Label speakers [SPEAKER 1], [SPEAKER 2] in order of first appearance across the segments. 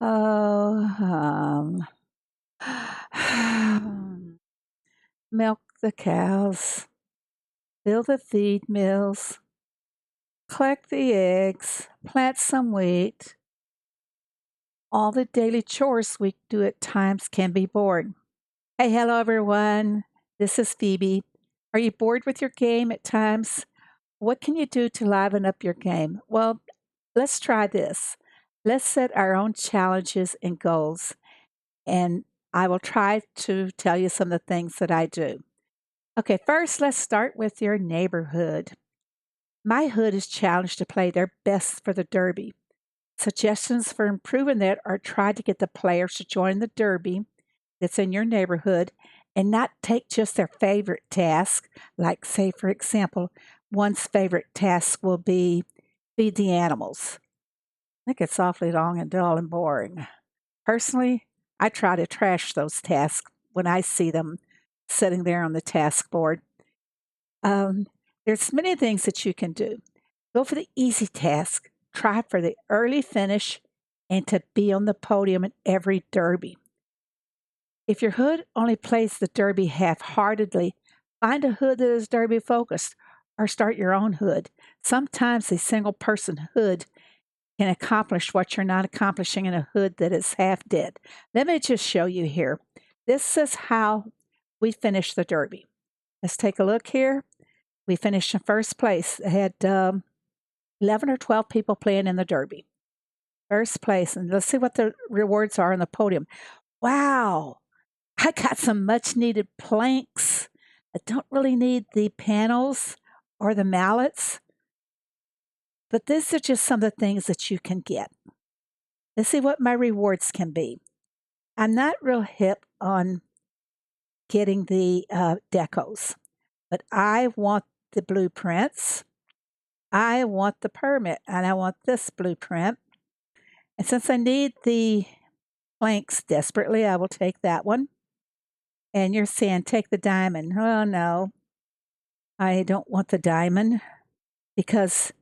[SPEAKER 1] Oh, milk the cows, build the feed mills, collect the eggs, plant some wheat. All the daily chores we do at times can be boring. Hey, hello everyone. This is Phoebe. Are you bored with your game at times? What can you do to liven up your game? Well, let's try this. Let's set our own challenges and goals, and I will try to tell you some of the things that I do. Okay, first, let's start with your neighborhood. My hood is challenged to play their best for the Derby. Suggestions for improving that are try to get the players to join the Derby that's in your neighborhood and not take just their favorite task. Like, say, for example, one's favorite task will be feed the animals. I think it's awfully long and dull and boring. Personally, I try to trash those tasks when I see them sitting there on the task board. Um, there's many things that you can do. Go for the easy task. Try for the early finish and to be on the podium in every derby. If your hood only plays the derby half heartedly, find a hood that is derby focused or start your own hood. Sometimes a single person hood can accomplish what you're not accomplishing in a hood that is half dead. Let me just show you here. This is how we finished the derby. Let's take a look here. We finished in first place. I had 11 or 12 people playing in the derby. First place. And let's see what the rewards are on the podium. Wow. I got some much needed planks. I don't really need the panels or the mallets, but these are just some of the things that you can get. Let's see what my rewards can be. I'm not real hip on getting the decos, but I want the blueprints. I want the permit, and I want this blueprint. And since I need the planks desperately, I will take that one. And you're saying take the diamond. Oh, no, I don't want the diamond because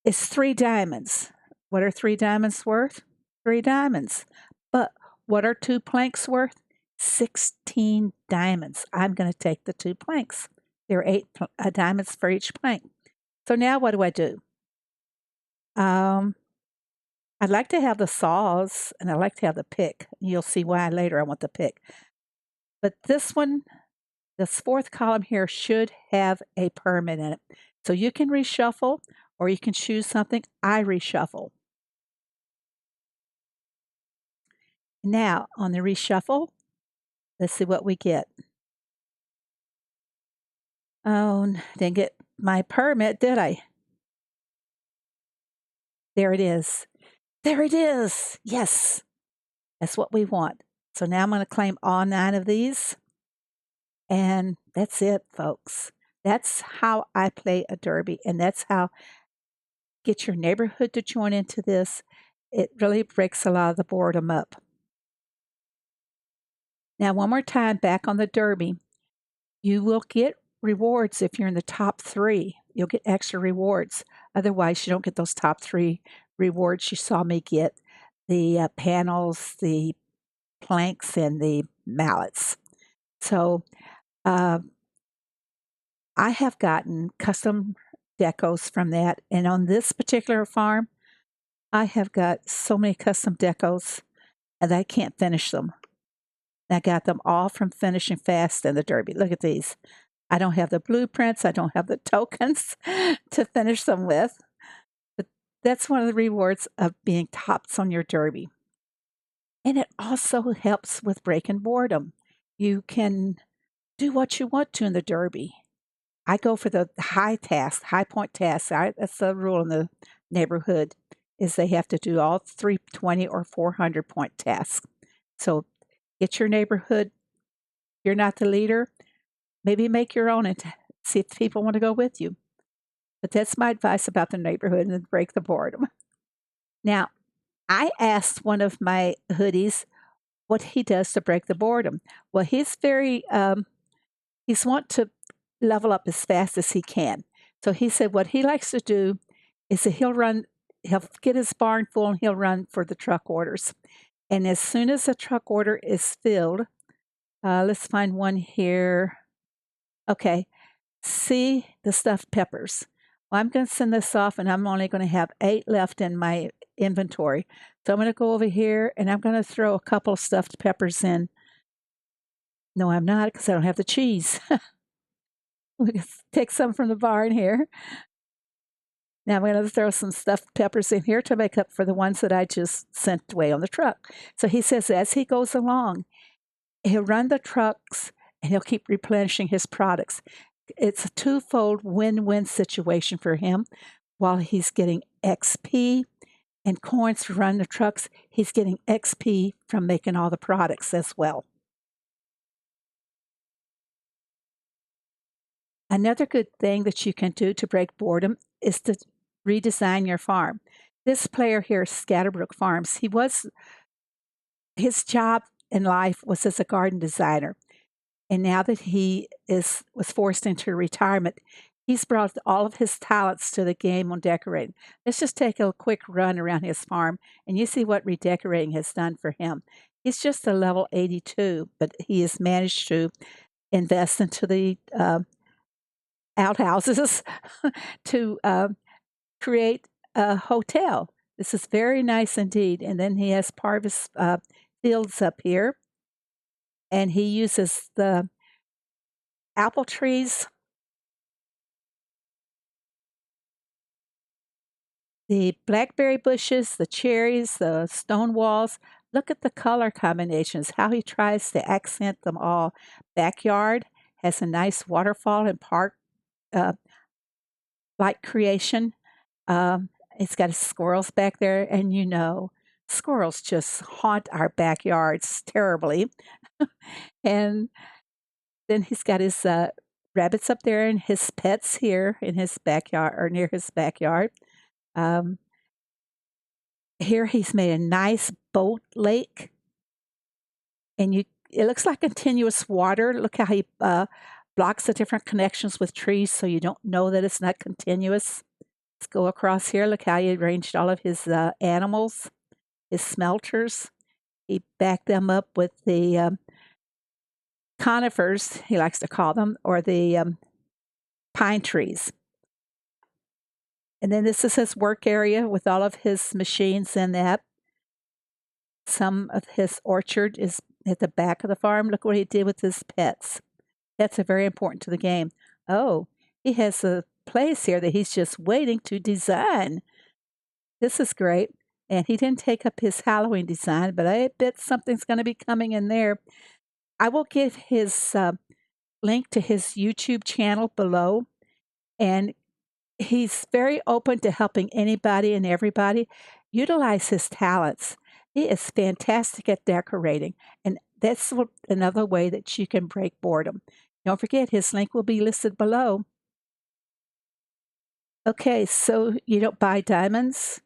[SPEAKER 1] it's 3 diamonds. What are 3 diamonds worth? 3 diamonds. But what are 2 planks worth? 16 diamonds. I'm going to take the 2 planks. There are 8 diamonds for each plank. So now what do? Um, I'd like to have the saws and I'd like to have the pick. You'll see why later I want the pick. But this one, this 4th column here should have a permit in it. So you can reshuffle or you can choose something. I reshuffle. Now, on the reshuffle, let's see what we get. Oh, didn't get my permit, did I? There it is. There it is. Yes, that's what we want. So now I'm going to claim all 9 of these. And that's it, folks. That's how I play a derby. And that's how get your neighborhood to join into this. It really breaks a lot of the boredom up. Now, one more time back on the derby. You will get rewards if you're in the top 3. You'll get extra rewards. Otherwise, you don't get those top 3 rewards you saw me get, the panels, the planks, and the mallets. So, uh, I have gotten custom decos from that, and on this particular farm, I have got so many custom decos, and I can't finish them. I got them all from Finishing Fast in the Derby. Look at these. I don't have the blueprints. I don't have the tokens to finish them with. But that's one of the rewards of being tops on your derby. And it also helps with breaking boredom. You can do what you want to in the derby. I go for the high task, high point tasks. That's the rule in the neighborhood is they have to do all 320 or 400 point tasks. So get your neighborhood. You're not the leader. Maybe make your own and see if people want to go with you. But that's my advice about the neighborhood and break the boredom. Now, I asked one of my hoodies what he does to break the boredom. Well, he's want to level up as fast as he can. So he said what he likes to do is that he'll get his barn full and he'll run for the truck orders. And as soon as the truck order is filled, let's find one here. Okay, see the stuffed peppers. Well, I'm going to send this off, and I'm only going to have 8 left in my inventory. So I'm going to go over here, and I'm going to throw a couple of stuffed peppers in. No, I'm not, because I don't have the cheese. We can take some from the barn here. Now I'm going to throw some stuffed peppers in here to make up for the ones that I just sent away on the truck. So he says as he goes along, he'll run the trucks and he'll keep replenishing his products. It's a twofold win-win situation for him. While he's getting XP and coins to run the trucks, he's getting XP from making all the products as well. Another good thing that you can do to break boredom is to redesign your farm. This player here, Scatterbrook Farms, his job in life was as a garden designer. And now that he was forced into retirement, he's brought all of his talents to the game on decorating. Let's just take a quick run around his farm, and you see what redecorating has done for him. He's just a level 82, but he has managed to invest into the outhouses to create a hotel. This is very nice indeed. And then he has part of his fields up here, and he uses the apple trees, the blackberry bushes, the cherries, the stone walls. Look at the color combinations, how he tries to accent them all. Backyard has a nice waterfall and park uh, like creation. It's got squirrels back there, and squirrels just haunt our backyards terribly. And then he's got his rabbits up there and his pets here in his backyard or near his backyard. Um, Here he's made a nice boat lake, and it looks like continuous water. Look how he blocks the different connections with trees so you don't know that it's not continuous. Let's go across here. Look how he arranged all of his animals, his smelters. He backed them up with the conifers, he likes to call them, or the pine trees. And then this is his work area with all of his machines in that. Some of his orchard is at the back of the farm. Look what he did with his pets. Pets are very important to the game. Oh, he has a place here that he's just waiting to design. This is great. And he didn't take up his Halloween design, but I bet something's going to be coming in there. I will give his link to his YouTube channel below. And he's very open to helping anybody and everybody utilize his talents. He is fantastic at decorating, and that's another way that you can break boredom. Don't forget, his link will be listed below. Okay, so you don't buy diamonds?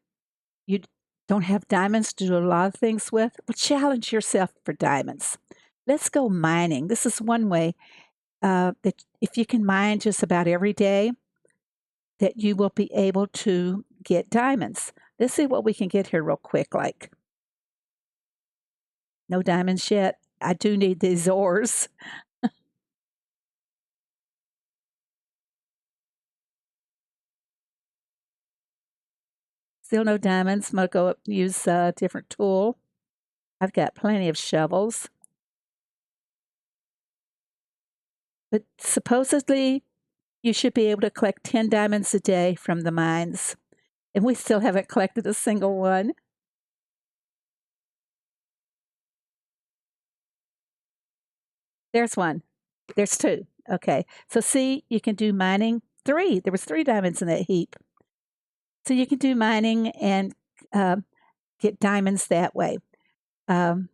[SPEAKER 1] You don't have diamonds to do a lot of things with? Well, challenge yourself for diamonds. Let's go mining. This is one way that if you can mine just about every day, that you will be able to get diamonds. Let's see what we can get here real quick. Like, no diamonds yet. I do need these ores. Still no diamonds. I'm going to go up and use a different tool. I've got plenty of shovels. But supposedly, you should be able to collect 10 diamonds a day from the mines. And we still haven't collected a single one. There's one. There's two. Okay. So see, you can do mining. 3. There was 3 diamonds in that heap. So you can do mining and get diamonds that way. Um,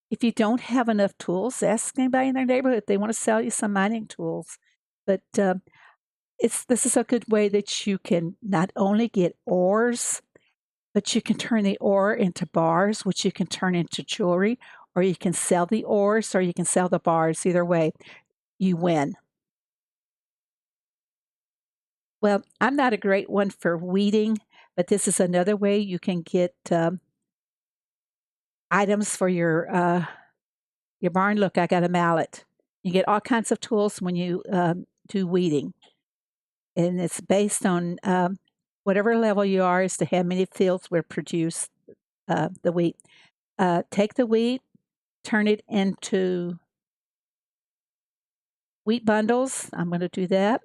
[SPEAKER 1] if you don't have enough tools, ask anybody in their neighborhood if they want to sell you some mining tools. But this is a good way that you can not only get ores, but you can turn the ore into bars, which you can turn into jewelry, or you can sell the ores, or you can sell the bars. Either way, you win. Well, I'm not a great one for weeding, but this is another way you can get items for your barn. Look, I got a mallet. You get all kinds of tools when you do weeding, and it's based on whatever level you are as to how many fields will produce the wheat. Take the wheat, turn it into wheat bundles. I'm going to do that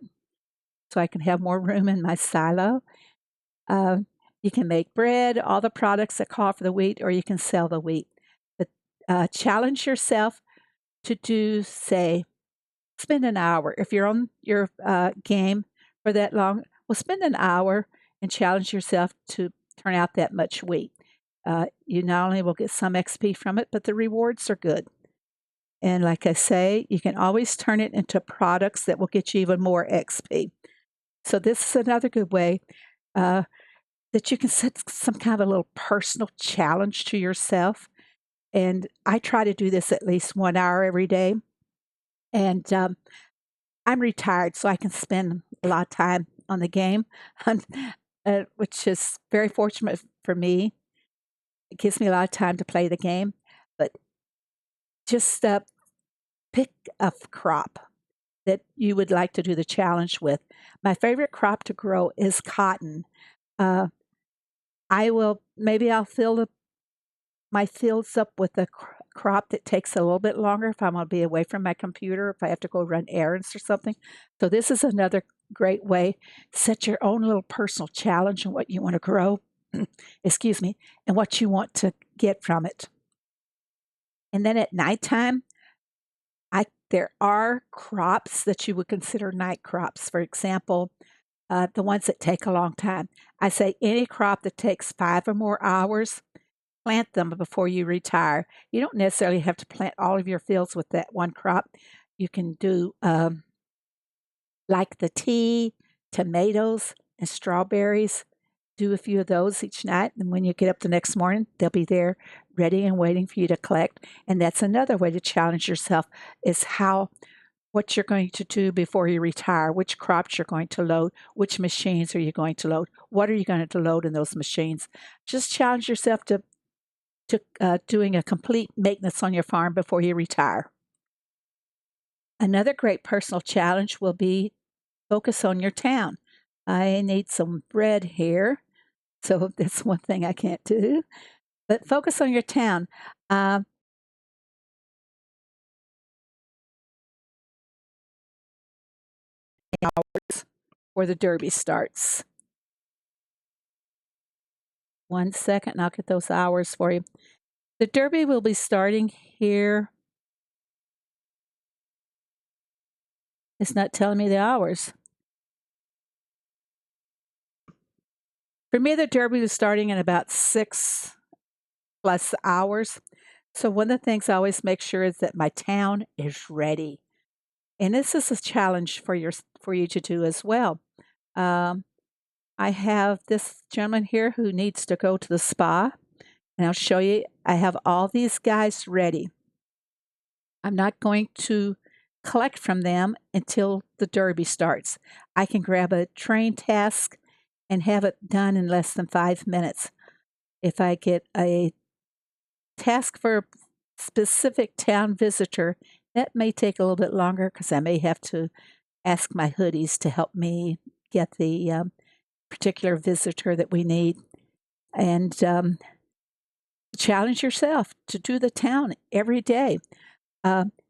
[SPEAKER 1] so I can have more room in my silo. Uh, you can make bread, all the products that call for the wheat, or you can sell the wheat. But challenge yourself to do, say, spend an hour. If you're on your game for that long, well, spend an hour and challenge yourself to turn out that much wheat. You not only will get some XP from it, but the rewards are good. And like I say, you can always turn it into products that will get you even more XP. So this is another good way uh, that you can set some kind of a little personal challenge to yourself. And I try to do this at least 1 hour every day. And I'm retired, so I can spend a lot of time on the game, which is very fortunate for me. It gives me a lot of time to play the game. But just pick a crop that you would like to do the challenge with. My favorite crop to grow is cotton. Uh, I'll fill my fields up with a crop that takes a little bit longer if I'm going to be away from my computer, if I have to go run errands or something. So this is another great way. Set your own little personal challenge on what you want to grow, excuse me, and what you want to get from it. And then at nighttime, there are crops that you would consider night crops. For example, the ones that take a long time. I say any crop that takes 5 or more hours, plant them before you retire. You don't necessarily have to plant all of your fields with that one crop. You can do like the tea, tomatoes, and strawberries. Do a few of those each night, and when you get up the next morning, they'll be there ready and waiting for you to collect. And that's another way to challenge yourself is what you're going to do before you retire, which crops you're going to load, which machines are you going to load, what are you going to load in those machines. Just challenge yourself to doing a complete maintenance on your farm before you retire. Another great personal challenge will be focus on your town. I need some bread here, so that's one thing I can't do. But focus on your town. Um, where the derby starts. 1 second, and I'll get those hours for you. The derby will be starting here. It's not telling me the hours. For me, the derby was starting in about 6+ hours. So one of the things I always make sure is that my town is ready. And this is a challenge for you to do as well. Um, I have this gentleman here who needs to go to the spa, and I'll show you. I have all these guys ready. I'm not going to collect from them until the derby starts. I can grab a train task and have it done in less than 5 minutes. If I get a task for a specific town visitor, that may take a little bit longer because I may have to ask my hoodies to help me get the particular visitor that we need. And challenge yourself to do the town every day.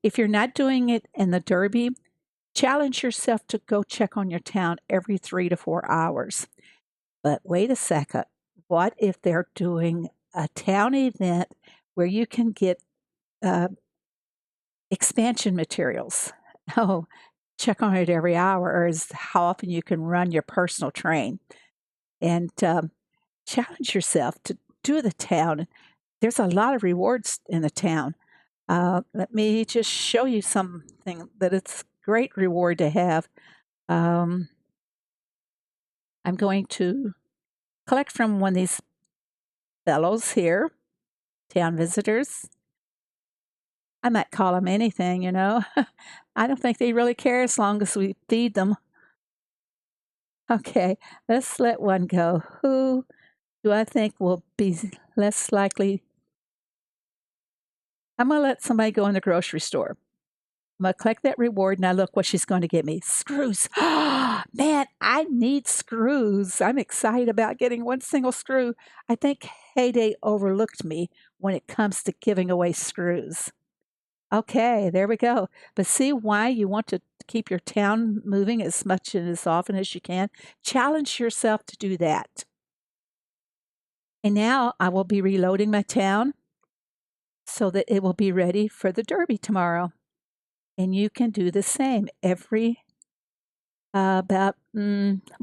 [SPEAKER 1] If you're not doing it in the derby, challenge yourself to go check on your town every 3 to 4 hours. But wait a second. What if they're doing a town event where you can get uh, expansion materials? Oh, check on it every hour, or is how often you can run your personal train. And challenge yourself to do the town. There's a lot of rewards in the town. Let me just show you something that it's great reward to have. Um, I'm going to collect from one of these fellows here, town visitors. I might call them anything, you know. I don't think they really care as long as we feed them. Okay, let's let one go. Who do I think will be less likely I'm gonna let somebody go in the grocery store. I'm gonna collect that reward, and I look what she's going to get me. Screws. Man, I need screws. I'm excited about getting one single screw. I think Heyday overlooked me when it comes to giving away screws. Okay, there we go. But see why you want to keep your town moving as much and as often as you can? Challenge yourself to do that. And now I will be reloading my town so that it will be ready for the Derby tomorrow. And you can do the same every well,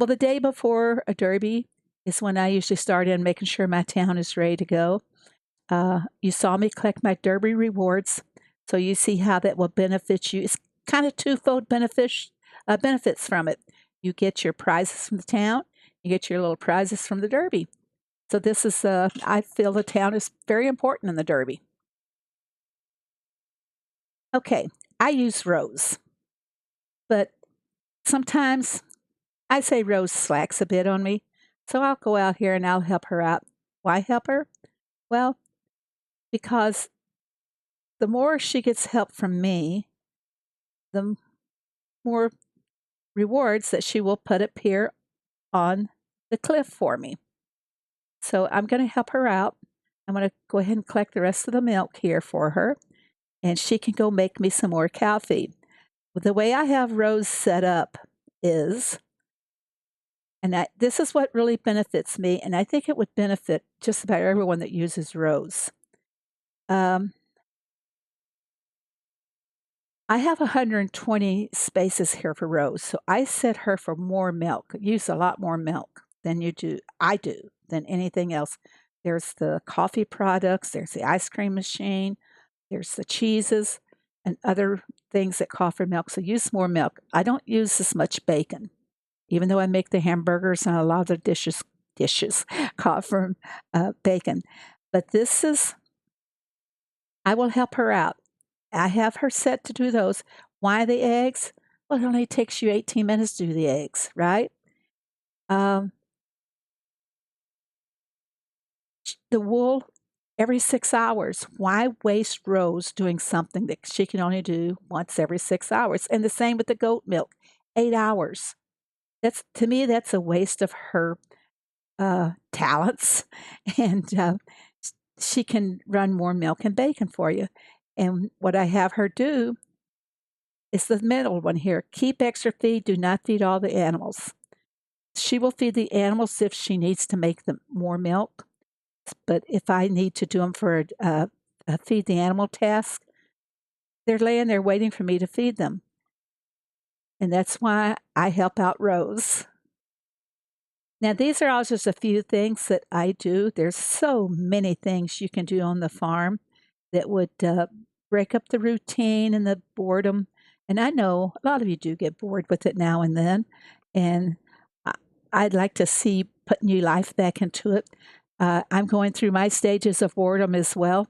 [SPEAKER 1] the day before a derby is when I usually start in making sure my town is ready to go. You saw me collect my derby rewards, so you see how that will benefit you. It's kind of twofold benefits from it. You get your prizes from the town, you get your little prizes from the derby. So this is, I feel the town is very important in the derby. Okay, I use Rose, but sometimes I say Rose slacks a bit on me, so I'll go out here and I'll help her out. Why help her? Well, because the more she gets help from me, the more rewards that she will put up here on the cliff for me. So I'm going to help her out. I'm going to go ahead and collect the rest of the milk here for her, and she can go make me some more cow feed. The way I have Rose set up is, this is what really benefits me, and I think it would benefit just about everyone that uses Rose. Um, I have 120 spaces here for Rose, so I set her for more milk, use a lot more milk than I do, than anything else. There's the coffee products, there's the ice cream machine, there's the cheeses and other things that call for milk, so use more milk. I don't use as much bacon, even though I make the hamburgers and a lot of the dishes call for bacon. But I will help her out. I have her set to do those. Why the eggs? Well, it only takes you 18 minutes to do the eggs, right? Um, the wool every 6 hours. Why waste Rose doing something that she can only do once every 6 hours? And the same with the goat milk, 8 hours. That's to me, that's a waste of her talents, and she can run more milk and bacon for you. And what I have her do is the middle one here. Keep extra feed. Do not feed all the animals. She will feed the animals if she needs to make them more milk. But if I need to do them for a feed the animal task, they're laying there waiting for me to feed them. And that's why I help out Rose. Now, these are all just a few things that I do. There's so many things you can do on the farm that would break up the routine and the boredom. And I know a lot of you do get bored with it now and then. And I- I'd like to see put new life back into it. I'm going through my stages of boredom as well.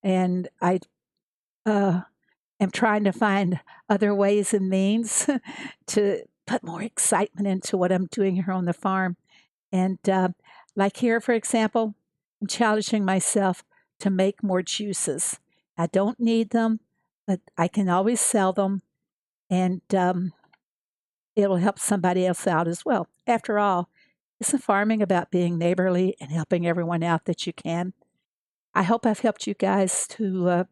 [SPEAKER 1] And I uh, am trying to find other ways and means to put more excitement into what I'm doing here on the farm. And like here, for example, I'm challenging myself to make more juices. I don't need them, but I can always sell them, and it'll help somebody else out as well. After all, isn't farming about being neighborly and helping everyone out that you can? I hope I've helped you guys to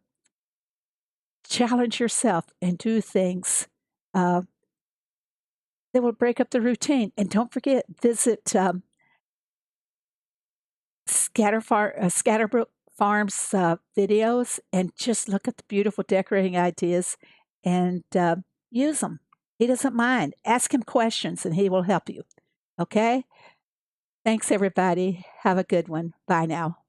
[SPEAKER 1] challenge yourself and do things uh, that will break up the routine. And don't forget, visit Scatterbrook Farms videos and just look at the beautiful decorating ideas and use them. He doesn't mind. Ask him questions and he will help you. Okay? Thanks, everybody. Have a good one. Bye now.